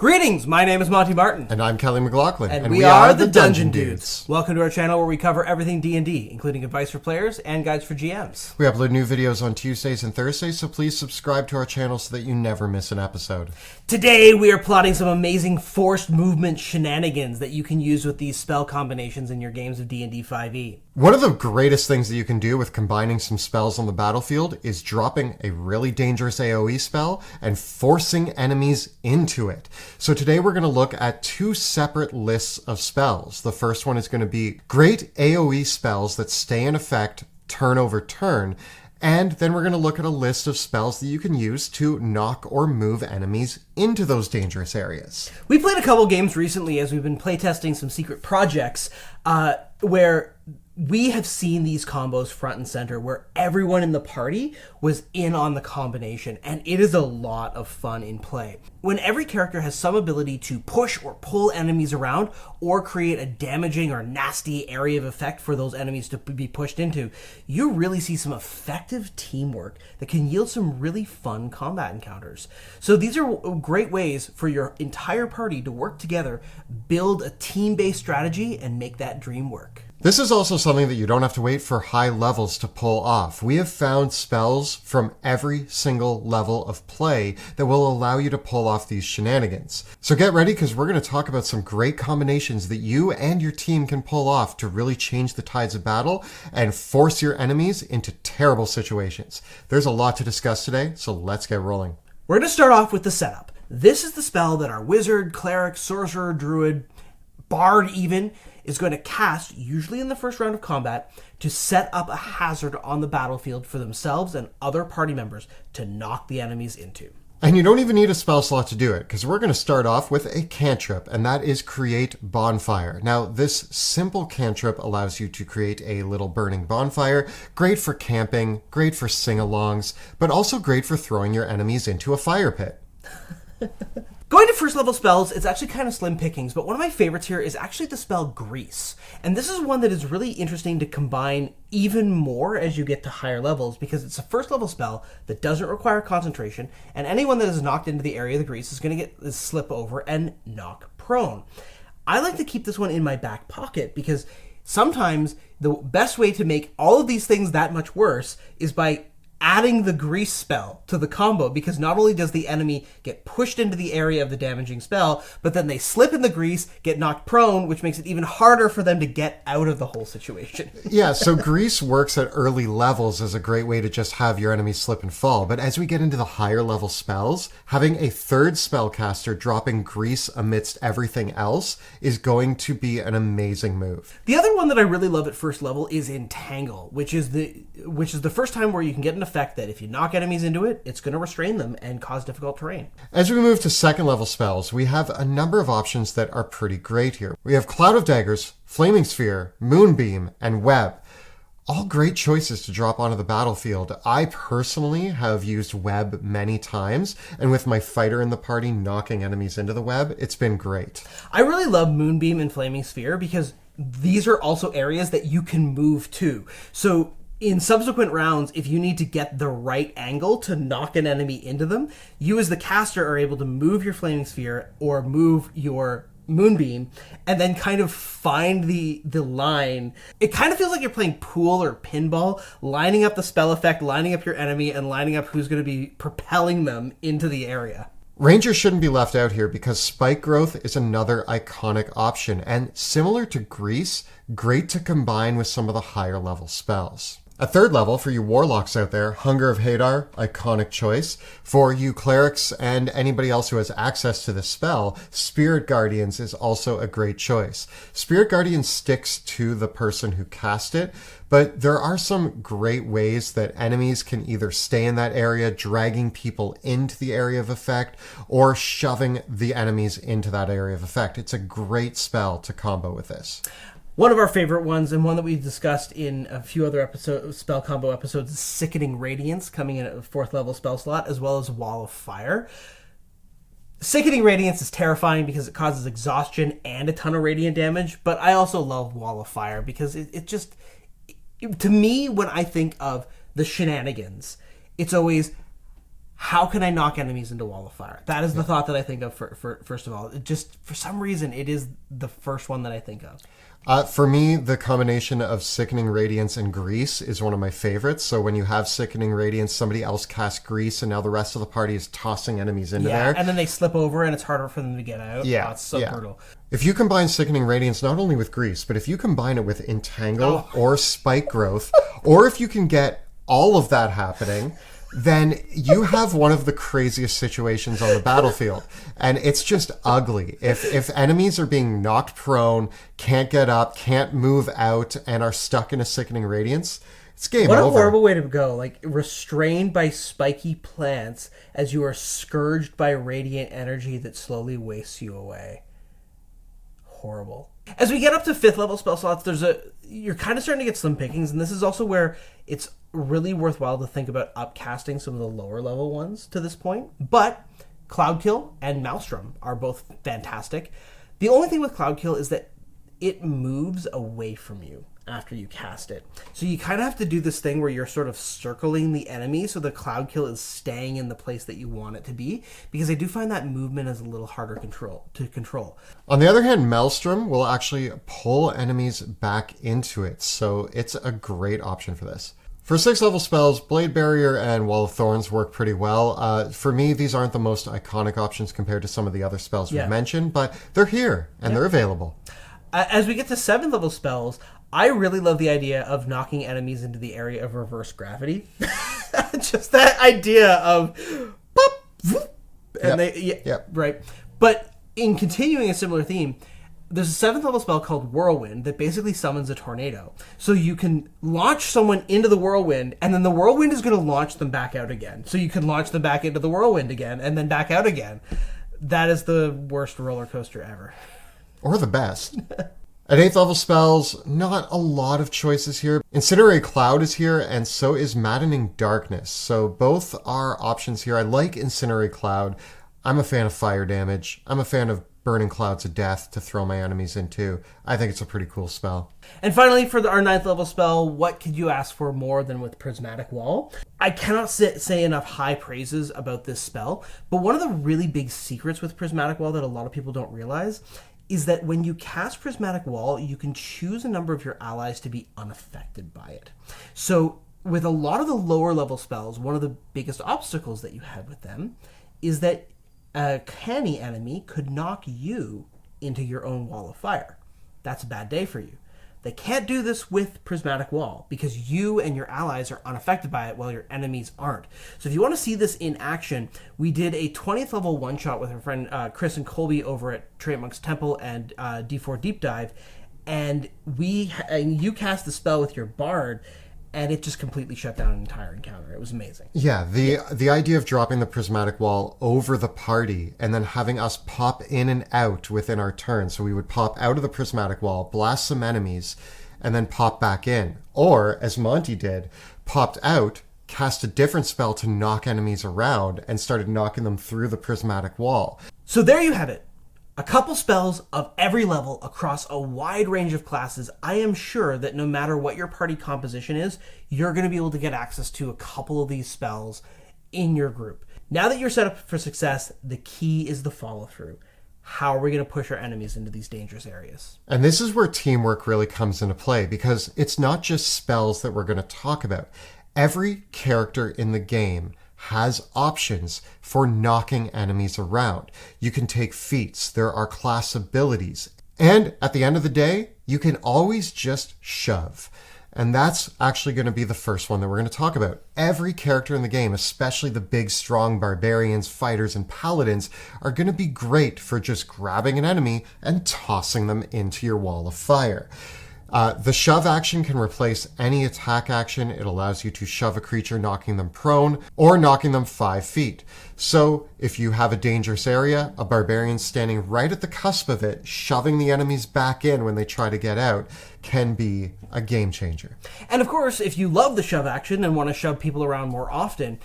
Greetings, my name is Monty Martin. And I'm Kelly McLaughlin. And we are the Dungeon Dudes. Welcome to our channel where we cover everything D&D, including advice for players and guides for GMs. We upload new videos on Tuesdays and Thursdays, so please subscribe to our channel so that you never miss an episode. Today we are plotting some amazing forced movement shenanigans that you can use with these spell combinations in your games of D&D 5e. One of the greatest things that you can do with combining some spells on the battlefield is dropping a really dangerous AoE spell and forcing enemies into it. So today we're going to look at two separate lists of spells. The first one is going to be great AoE spells that stay in effect turn over turn. And then we're going to look at a list of spells that you can use to knock or move enemies into those dangerous areas. We played a couple games recently as we've been playtesting some secret projects where we have seen these combos front and center where everyone in the party was in on the combination, and it is a lot of fun in play. When every character has some ability to push or pull enemies around or create a damaging or nasty area of effect for those enemies to be pushed into, you really see some effective teamwork that can yield some really fun combat encounters. So these are great ways for your entire party to work together, build a team-based strategy, and make that dream work. This is also something that you don't have to wait for high levels to pull off. We have found spells from every single level of play that will allow you to pull off these shenanigans. So get ready, because we're going to talk about some great combinations that you and your team can pull off to really change the tides of battle and force your enemies into terrible situations. There's a lot to discuss today, so let's get rolling. We're going to start off with the setup. This is the spell that our wizard, cleric, sorcerer, druid, bard even, is going to cast, usually in the first round of combat, to set up a hazard on the battlefield for themselves and other party members to knock the enemies into. And you don't even need a spell slot to do it, because we're going to start off with a cantrip, and that is Create Bonfire. Now, this simple cantrip allows you to create a little burning bonfire, great for camping, great for sing-alongs, but also great for throwing your enemies into a fire pit. Going to first level spells, it's actually kind of slim pickings, but one of my favorites here is actually the spell Grease. And this is one that is really interesting to combine even more as you get to higher levels, because it's a first level spell that doesn't require concentration, and anyone that is knocked into the area of the grease is going to get this slip over and knock prone. I like to keep this one in my back pocket because sometimes the best way to make all of these things that much worse is by adding the grease spell to the combo, because not only does the enemy get pushed into the area of the damaging spell, but then they slip in the grease, get knocked prone, which makes it even harder for them to get out of the whole situation. Yeah, so grease works at early levels as a great way to just have your enemies slip and fall. But as we get into the higher level spells, having a third spellcaster dropping grease amidst everything else is going to be an amazing move. The other one that I really love at first level is Entangle, which is the first time where you can get an effect that if you knock enemies into it, it's going to restrain them and cause difficult terrain. As we move to second level spells, we have a number of options that are pretty great here. We have Cloud of Daggers, Flaming Sphere, Moonbeam, and Web. All great choices to drop onto the battlefield. I personally have used Web many times, and with my fighter in the party knocking enemies into the web, it's been great. I really love Moonbeam and Flaming Sphere because these are also areas that you can move to. So in subsequent rounds, if you need to get the right angle to knock an enemy into them, you as the caster are able to move your Flaming Sphere or move your Moonbeam and then kind of find the line. It kind of feels like you're playing pool or pinball, lining up the spell effect, lining up your enemy, and lining up who's going to be propelling them into the area. Rangers shouldn't be left out here because Spike Growth is another iconic option, and similar to Grease, great to combine with some of the higher level spells. At third level, for you warlocks out there, Hunger of Hadar, iconic choice. For you clerics and anybody else who has access to this spell, Spirit Guardians is also a great choice. Spirit Guardian sticks to the person who cast it, but there are some great ways that enemies can either stay in that area, dragging people into the area of effect, or shoving the enemies into that area of effect. It's a great spell to combo with this. One of our favorite ones, and one that we've discussed in a few other spell combo episodes, is Sickening Radiance, coming in at a 4th level spell slot, as well as Wall of Fire. Sickening Radiance is terrifying because it causes exhaustion and a ton of radiant damage, but I also love Wall of Fire because it just, to me, when I think of the shenanigans, it's always how can I knock enemies into Wall of Fire? That is the thought that I think of for first of all. It just, for some reason, it is the first one that I think of. For me, the combination of Sickening Radiance and Grease is one of my favorites. So when you have Sickening Radiance, somebody else casts Grease, and now the rest of the party is tossing enemies into there. And then they slip over, and it's harder for them to get out. Yeah, it's so brutal. If you combine Sickening Radiance not only with Grease, but if you combine it with Entangle or Spike Growth, or if you can get all of that happening, then you have one of the craziest situations on the battlefield. And it's just ugly. If enemies are being knocked prone, can't get up, can't move out, and are stuck in a Sickening Radiance, it's game over. What a horrible way to go. Like, restrained by spiky plants as you are scourged by radiant energy that slowly wastes you away. Horrible. As we get up to 5th level spell slots, you're kind of starting to get slim pickings, and this is also where it's really worthwhile to think about upcasting some of the lower level ones to this point. But Cloudkill and Maelstrom are both fantastic. The only thing with Cloudkill is that it moves away from you after you cast it. So you kind of have to do this thing where you're sort of circling the enemy so the Cloudkill is staying in the place that you want it to be, because I do find that movement is a little harder to control. On the other hand, Maelstrom will actually pull enemies back into it, so it's a great option for this. For 6th level spells, Blade Barrier and Wall of Thorns work pretty well. For me, these aren't the most iconic options compared to some of the other spells we've mentioned, but they're here and they're available. As we get to 7th level spells, I really love the idea of knocking enemies into the area of reverse gravity. Just that idea of pop, whoop, and right. But in continuing a similar theme, there's a 7th level spell called Whirlwind that basically summons a tornado. So you can launch someone into the whirlwind, and then the whirlwind is going to launch them back out again. So you can launch them back into the whirlwind again, and then back out again. That is the worst roller coaster ever. Or the best. At 8th level spells, not a lot of choices here. Incinerate Cloud is here, and so is Maddening Darkness. So both are options here. I like Incinerate Cloud. I'm a fan of fire damage. I'm a fan of burning clouds of death to throw my enemies into. I think it's a pretty cool spell. And finally, for our 9th level spell, what could you ask for more than with Prismatic Wall? I cannot say enough high praises about this spell, but one of the really big secrets with Prismatic Wall that a lot of people don't realize is that when you cast Prismatic Wall, you can choose a number of your allies to be unaffected by it. So with a lot of the lower level spells, one of the biggest obstacles that you have with them is that a canny enemy could knock you into your own wall of fire. That's a bad day for you. They can't do this with Prismatic Wall because you and your allies are unaffected by it while your enemies aren't. So if you want to see this in action, we did a 20th level one-shot with our friend Chris and Colby over at Trade Monk's Temple and D4 Deep Dive, and you cast the spell with your Bard, and it just completely shut down an entire encounter. It was amazing. Yeah, the idea of dropping the Prismatic Wall over the party and then having us pop in and out within our turn. So we would pop out of the Prismatic Wall, blast some enemies, and then pop back in. Or, as Monty did, popped out, cast a different spell to knock enemies around, and started knocking them through the Prismatic Wall. So there you have it. A couple spells of every level across a wide range of classes. I am sure that no matter what your party composition is, you're going to be able to get access to a couple of these spells in your group. Now that you're set up for success, the key is the follow-through. How are we going to push our enemies into these dangerous areas? And this is where teamwork really comes into play, because it's not just spells that we're going to talk about. Every character in the game has options for knocking enemies around. You can take feats, there are class abilities, and at the end of the day, you can always just shove. And that's actually going to be the first one that we're going to talk about. Every character in the game, especially the big, strong barbarians, fighters, and paladins, are going to be great for just grabbing an enemy and tossing them into your wall of fire. The shove action can replace any attack action. It allows you to shove a creature, knocking them prone or knocking them 5 feet. So if you have a dangerous area, a barbarian standing right at the cusp of it, shoving the enemies back in when they try to get out, can be a game changer. And of course, if you love the shove action and want to shove people around more often,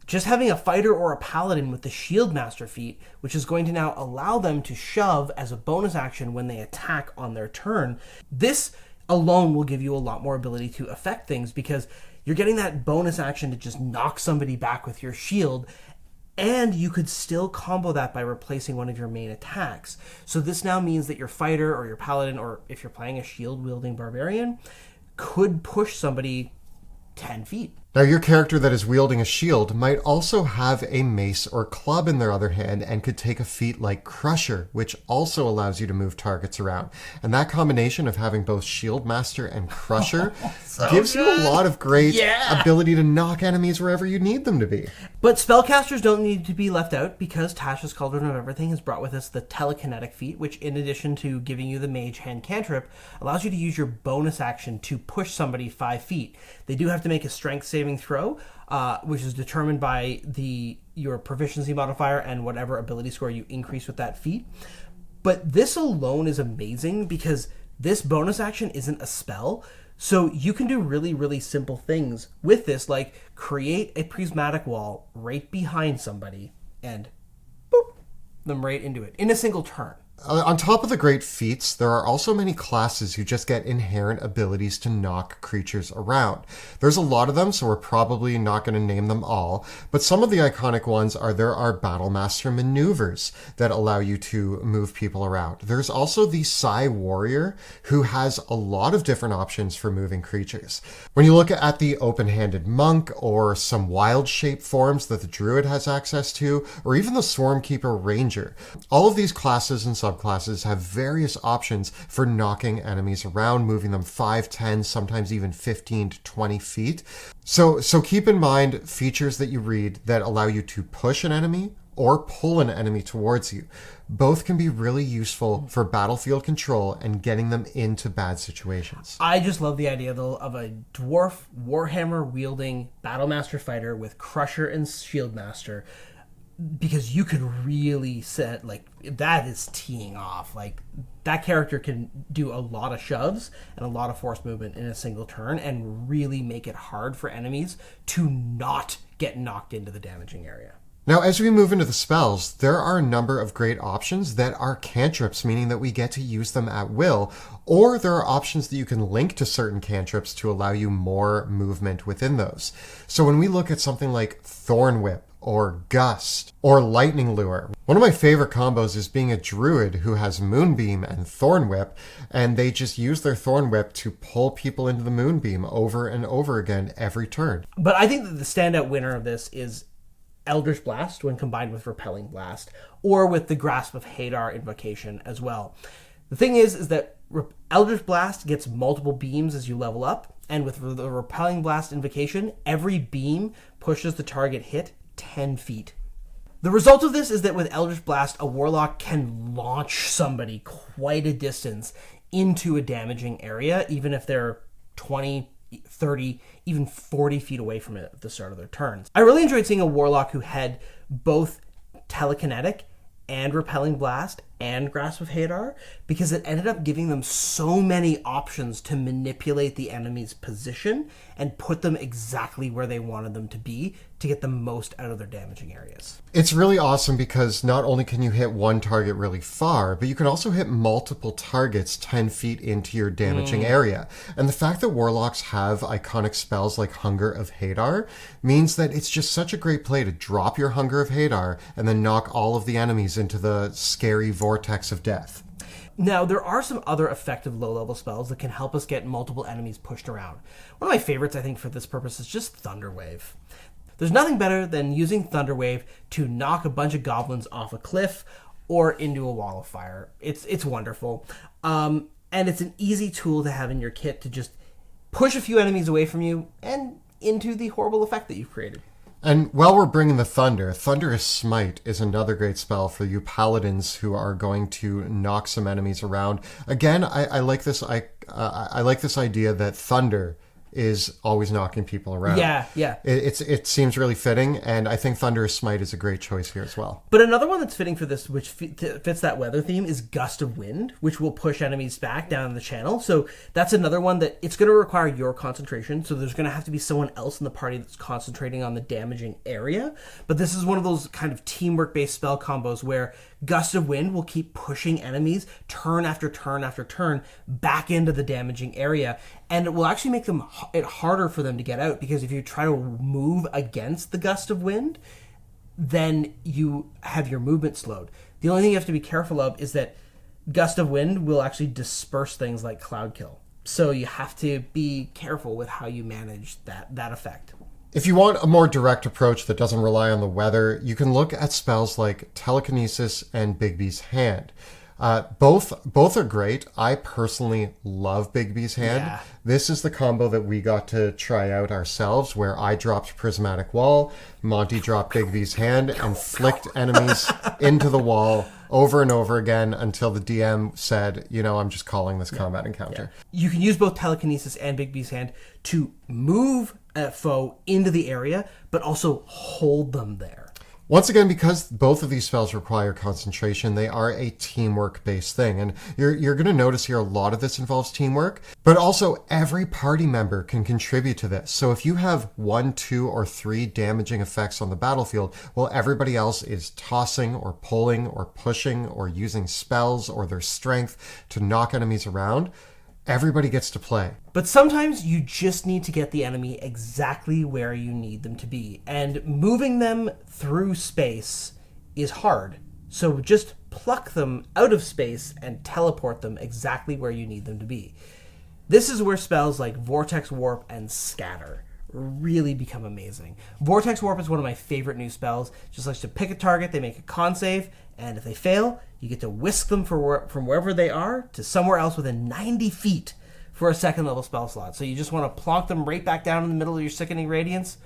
just having a fighter or a paladin with the Shield Master feat, which is going to now allow them to shove as a bonus action when they attack on their turn, this alone will give you a lot more ability to affect things, because you're getting that bonus action to just knock somebody back with your shield, And you could still combo that by replacing one of your main attacks. So this now means that your fighter or your paladin, or if you're playing a shield-wielding barbarian, could push somebody 10 feet. Now, your character that is wielding a shield might also have a mace or club in their other hand and could take a feat like Crusher, which also allows you to move targets around. And that combination of having both Shield Master and Crusher gives you a lot of great ability to knock enemies wherever you need them to be. But spellcasters don't need to be left out, because Tasha's Cauldron of Everything has brought with us the Telekinetic feat, which, in addition to giving you the Mage Hand cantrip, allows you to use your bonus action to push somebody 5 feet. They do have to make a strength saving throw, which is determined by your proficiency modifier and whatever ability score you increase with that feat. But this alone is amazing because this bonus action isn't a spell, so you can do really, really simple things with this, like create a prismatic wall right behind somebody and boop them right into it in a single turn. On top of the great feats, there are also many classes who just get inherent abilities to knock creatures around. There's a lot of them, so we're probably not going to name them all, but some of the iconic ones there are Battlemaster maneuvers that allow you to move people around. There's also the Psy Warrior, who has a lot of different options for moving creatures. When you look at the Open-Handed Monk, or some wild shape forms that the Druid has access to, or even the Swarmkeeper Ranger, all of these classes and subclasses have various options for knocking enemies around, moving them 5, 10, sometimes even 15 to 20 feet. So keep in mind features that you read that allow you to push an enemy or pull an enemy towards you. Both can be really useful for battlefield control and getting them into bad situations. I just love the idea of a dwarf Warhammer wielding Battlemaster fighter with Crusher and Shieldmaster, because you could really set, like, that is teeing off. Like, that character can do a lot of shoves and a lot of force movement in a single turn and really make it hard for enemies to not get knocked into the damaging area. Now, as we move into the spells, there are a number of great options that are cantrips, meaning that we get to use them at will, or there are options that you can link to certain cantrips to allow you more movement within those. So when we look at something like Thorn Whip, or Gust, or Lightning Lure. One of my favorite combos is being a druid who has Moonbeam and Thorn Whip, and they just use their Thorn Whip to pull people into the Moonbeam over and over again every turn. But I think that the standout winner of this is Eldritch Blast when combined with Repelling Blast, or with the Grasp of Hadar invocation as well. The thing is that Eldritch Blast gets multiple beams as you level up, and with the Repelling Blast invocation, every beam pushes the target hit 10 feet. The result of this is that with Eldritch Blast, a Warlock can launch somebody quite a distance into a damaging area, even if they're 20, 30, even 40 feet away from it at the start of their turns. I really enjoyed seeing a Warlock who had both Telekinetic and Repelling Blast and Grasp of Hadar, because it ended up giving them so many options to manipulate the enemy's position and put them exactly where they wanted them to be to get the most out of their damaging areas. It's really awesome because not only can you hit one target really far, but you can also hit multiple targets 10 feet into your damaging area. And the fact that Warlocks have iconic spells like Hunger of Hadar means that it's just such a great play to drop your Hunger of Hadar and then knock all of the enemies into the scary Vortex of Death. Now, there are some other effective low-level spells that can help us get multiple enemies pushed around. One of my favorites, I think, for this purpose is just Thunderwave. There's nothing better than using Thunderwave to knock a bunch of goblins off a cliff or into a wall of fire. It's wonderful. And it's an easy tool to have in your kit to just push a few enemies away from you and into the horrible effect that you've created. And while we're bringing the thunder, Thunderous Smite is another great spell for you paladins who are going to knock some enemies around. Again, I like this. I like this idea that thunder is always knocking people around. Yeah. It seems really fitting, and I think Thunderous Smite is a great choice here as well. But another one that's fitting for this, which fits that weather theme, is Gust of Wind, which will push enemies back down the channel. So that's another one that it's going to require your concentration. So there's going to have to be someone else in the party that's concentrating on the damaging area. But this is one of those kind of teamwork-based spell combos where Gust of Wind will keep pushing enemies turn after turn after turn back into the damaging area, and it will actually make it harder for them to get out, because if you try to move against the Gust of Wind, then you have your movement slowed. The only thing you have to be careful of is that Gust of Wind will actually disperse things like Cloud Kill. So you have to be careful with how you manage that effect. If you want a more direct approach that doesn't rely on the weather, you can look at spells like Telekinesis and Bigby's Hand. Both are great. I personally love Bigby's Hand. Yeah. This is the combo that we got to try out ourselves, where I dropped Prismatic Wall, Monty dropped Bigby's Hand, and flicked enemies into the wall over and over again until the DM said, I'm just calling this combat encounter. You can use both Telekinesis and Bigby's Hand to move a foe into the area, but also hold them there. Once again, because both of these spells require concentration, they are a teamwork-based thing. And you're going to notice here a lot of this involves teamwork, but also every party member can contribute to this. So if you have 1, 2, or 3 damaging effects on the battlefield, while everybody else is tossing or pulling or pushing or using spells or their strength to knock enemies around, everybody gets to play. But sometimes you just need to get the enemy exactly where you need them to be. And moving them through space is hard. So just pluck them out of space and teleport them exactly where you need them to be. This is where spells like Vortex, Warp, and Scatter really become amazing. Vortex Warp is one of my favorite new spells. Just likes to pick a target, they make a con save, and if they fail, you get to whisk them from wherever they are to somewhere else within 90 feet for a second level spell slot. So you just want to plonk them right back down in the middle of your Sickening Radiance,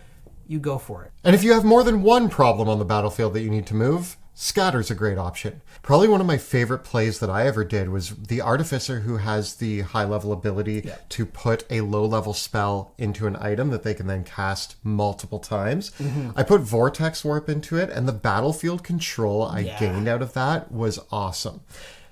you go for it. And if you have more than one problem on the battlefield that you need to move, Scatter's a great option. Probably one of my favorite plays that I ever did was the Artificer, who has the high level ability to put a low level spell into an item that they can then cast multiple times. I put Vortex Warp into it, and the battlefield control I gained out of that was awesome.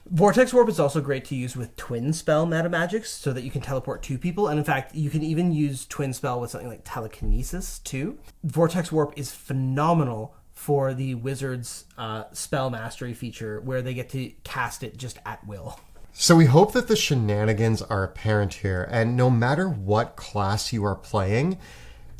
Vortex Warp is also great to use with twin spell meta magics so that you can teleport 2 people. And in fact, you can even use twin spell with something like Telekinesis too. Vortex Warp is phenomenal for the Wizard's spell mastery feature, where they get to cast it just at will. So we hope that the shenanigans are apparent here, and no matter what class you are playing,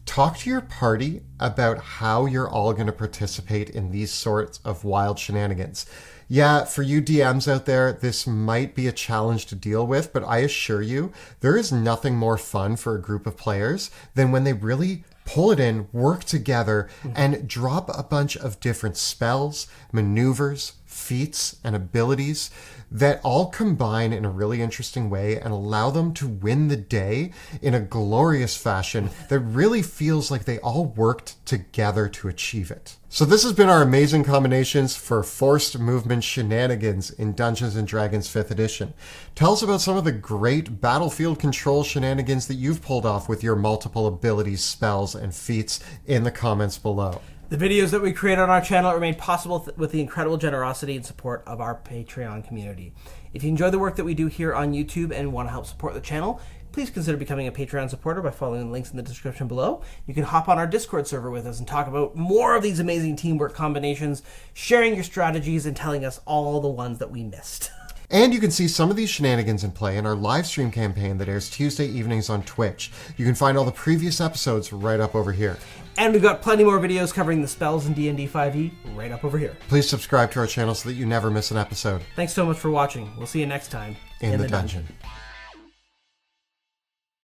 talk to your party about how you're all going to participate in these sorts of wild shenanigans. Yeah, for you DMs out there, this might be a challenge to deal with, but I assure you, there is nothing more fun for a group of players than when they really pull it in, work together, and drop a bunch of different spells, maneuvers, feats, and abilities that all combine in a really interesting way and allow them to win the day in a glorious fashion that really feels like they all worked together to achieve it. So this has been our amazing combinations for forced movement shenanigans in Dungeons & Dragons 5th edition. Tell us about some of the great battlefield control shenanigans that you've pulled off with your multiple abilities, spells, and feats in the comments below. The videos that we create on our channel are made possible with the incredible generosity and support of our Patreon community. If you enjoy the work that we do here on YouTube and want to help support the channel, please consider becoming a Patreon supporter by following the links in the description below. You can hop on our Discord server with us and talk about more of these amazing teamwork combinations, sharing your strategies, and telling us all the ones that we missed. And you can see some of these shenanigans in play in our live stream campaign that airs Tuesday evenings on Twitch. You can find all the previous episodes right up over here. And we've got plenty more videos covering the spells in D&D 5e right up over here. Please subscribe to our channel so that you never miss an episode. Thanks so much for watching. We'll see you next time in the dungeon.